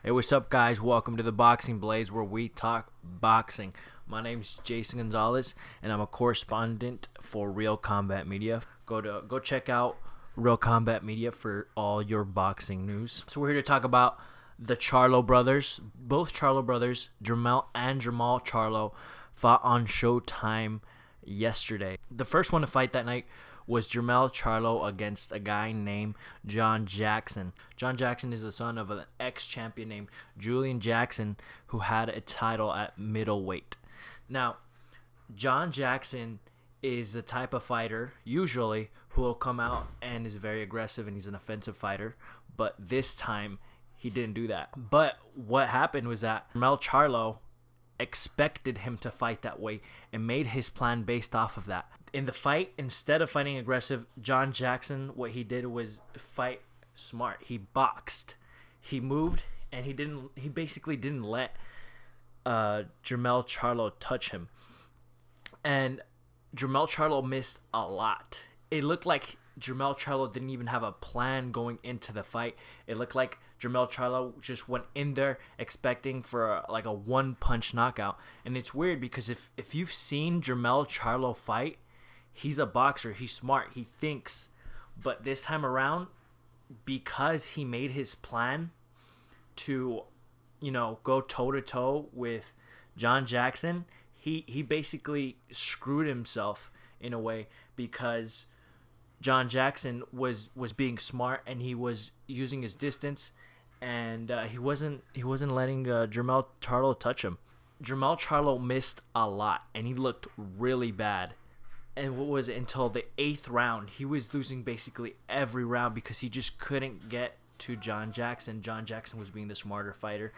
Hey, what's up, guys? Welcome to the Boxing Blaze, where we talk boxing. My name's Jason Gonzalez, and I'm a correspondent for Real Combat Media. Go check out Real Combat Media for all your boxing news. So we're here to talk about the Charlo brothers. Both Charlo brothers, Jermell and Jermall Charlo, fought on Showtime yesterday. The first one to fight that night was Jermell Charlo against a guy named John Jackson. John Jackson is the son of an ex-champion named Julian Jackson, who had a title at middleweight. Now, John Jackson is the type of fighter, usually, who will come out and is very aggressive, and he's an offensive fighter. But this time, he didn't do that. But what happened was that Jermell Charlo expected him to fight that way and made his plan based off of that. In the fight, instead of fighting aggressive, John Jackson, what he did was fight smart. He boxed, he moved, and he basically didn't let Jermell Charlo touch him. And Jermell Charlo missed a lot. It looked like Jermell Charlo didn't even have a plan going into the fight. It looked like Jermell Charlo just went in there expecting for a one-punch knockout. And it's weird because if you've seen Jermell Charlo fight, he's a boxer. He's smart. He thinks. But this time around, because he made his plan to, go toe-to-toe with John Jackson, he basically screwed himself in a way, because John Jackson was being smart, and he was using his distance, and he wasn't letting Jermell Charlo touch him. Jermell Charlo missed a lot, and he looked really bad. And what was it, until the 8th round, he was losing basically every round because he just couldn't get to John Jackson. John Jackson was being the smarter fighter.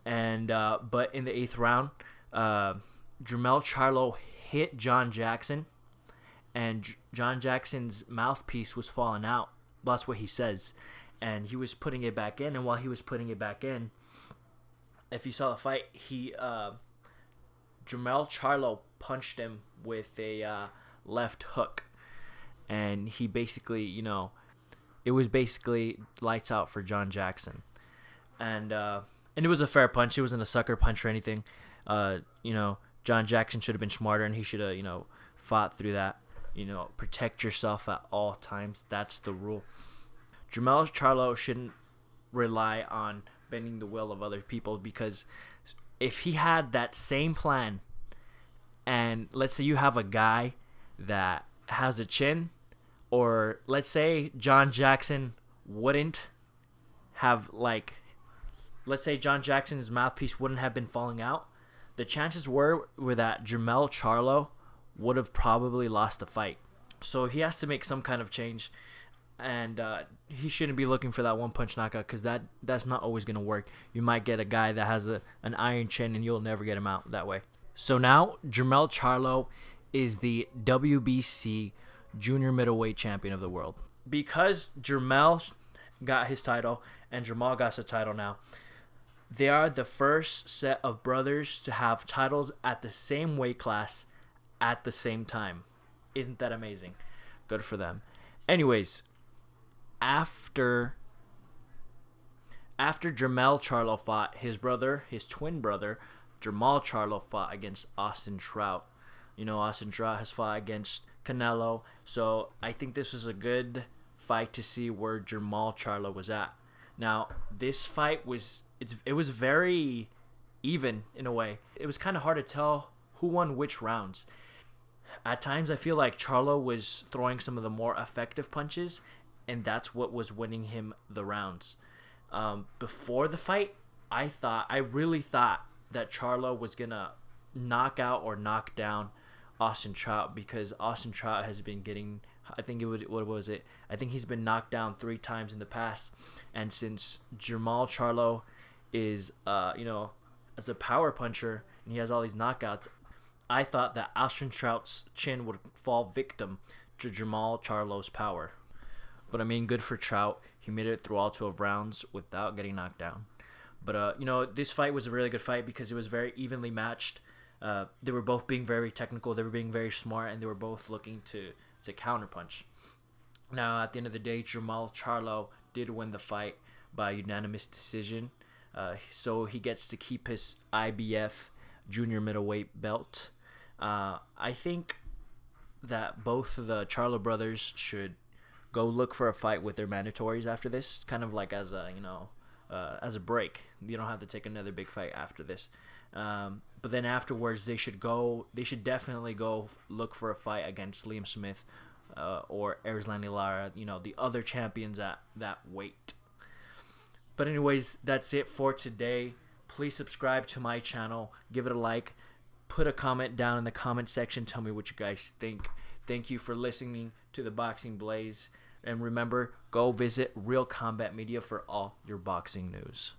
And but in the 8th round, Jermell Charlo hit John Jackson, and John Jackson's mouthpiece was falling out. That's what he says. And he was putting it back in, and while he was putting it back in, if you saw the fight, Jermell Charlo punched him with a left hook, and he basically, it was basically lights out for John Jackson. And it was a fair punch. It wasn't a sucker punch or anything. John Jackson should have been smarter, and he should have, fought through that. Protect yourself at all times. That's the rule. Jermell Charlo shouldn't rely on bending the will of other people, because if he had that same plan, and let's say you have a guy that has a chin, or let's say John Jackson wouldn't have, let's say John Jackson's mouthpiece wouldn't have been falling out, the chances were that Jermell Charlo would have probably lost the fight. So he has to make some kind of change, and he shouldn't be looking for that one-punch knockout, because that's not always going to work. You might get a guy that has an iron chin, and you'll never get him out that way. So now Jermell Charlo is the WBC junior middleweight champion of the world. Because Jermell got his title and Jermall got the title now, they are the first set of brothers to have titles at the same weight class at the same time. Isn't that amazing? Good for them. Anyways, after Jermell Charlo fought, his twin brother, Jermall Charlo, fought against Austin Trout. Austin Trout has fought against Canelo, so I think this was a good fight to see where Jermall Charlo was at. Now, this fight was very even in a way. It was kind of hard to tell who won which rounds. At times, I feel like Charlo was throwing some of the more effective punches, and that's what was winning him the rounds. Before the fight, I really thought that Charlo was gonna knock out or knock down Austin Trout, because Austin Trout has been getting, I think he's been knocked down 3 times in the past. And since Jermall Charlo is as a power puncher, and he has all these knockouts, I thought that Austin Trout's chin would fall victim to Jermall Charlo's power. But good for Trout. He made it through all 12 rounds without getting knocked down. But this fight was a really good fight because it was very evenly matched. They were both being very technical. They were being very smart, and they were both looking to counterpunch. Now, at the end of the day, Jermall Charlo did win the fight by unanimous decision. so he gets to keep his IBF junior middleweight belt. I think that both of the Charlo brothers should go look for a fight with their mandatories after this, kind of like as a break. You don't have to take another big fight after this. But then afterwards, they should definitely go look for a fight against Liam Smith or Erislandy Lara, the other champions at that weight. But anyways, that's it for today. Please subscribe to my channel. Give it a like. Put a comment down in the comment section. Tell me what you guys think. Thank you for listening to the Boxing Blaze. And remember, go visit Real Combat Media for all your boxing news.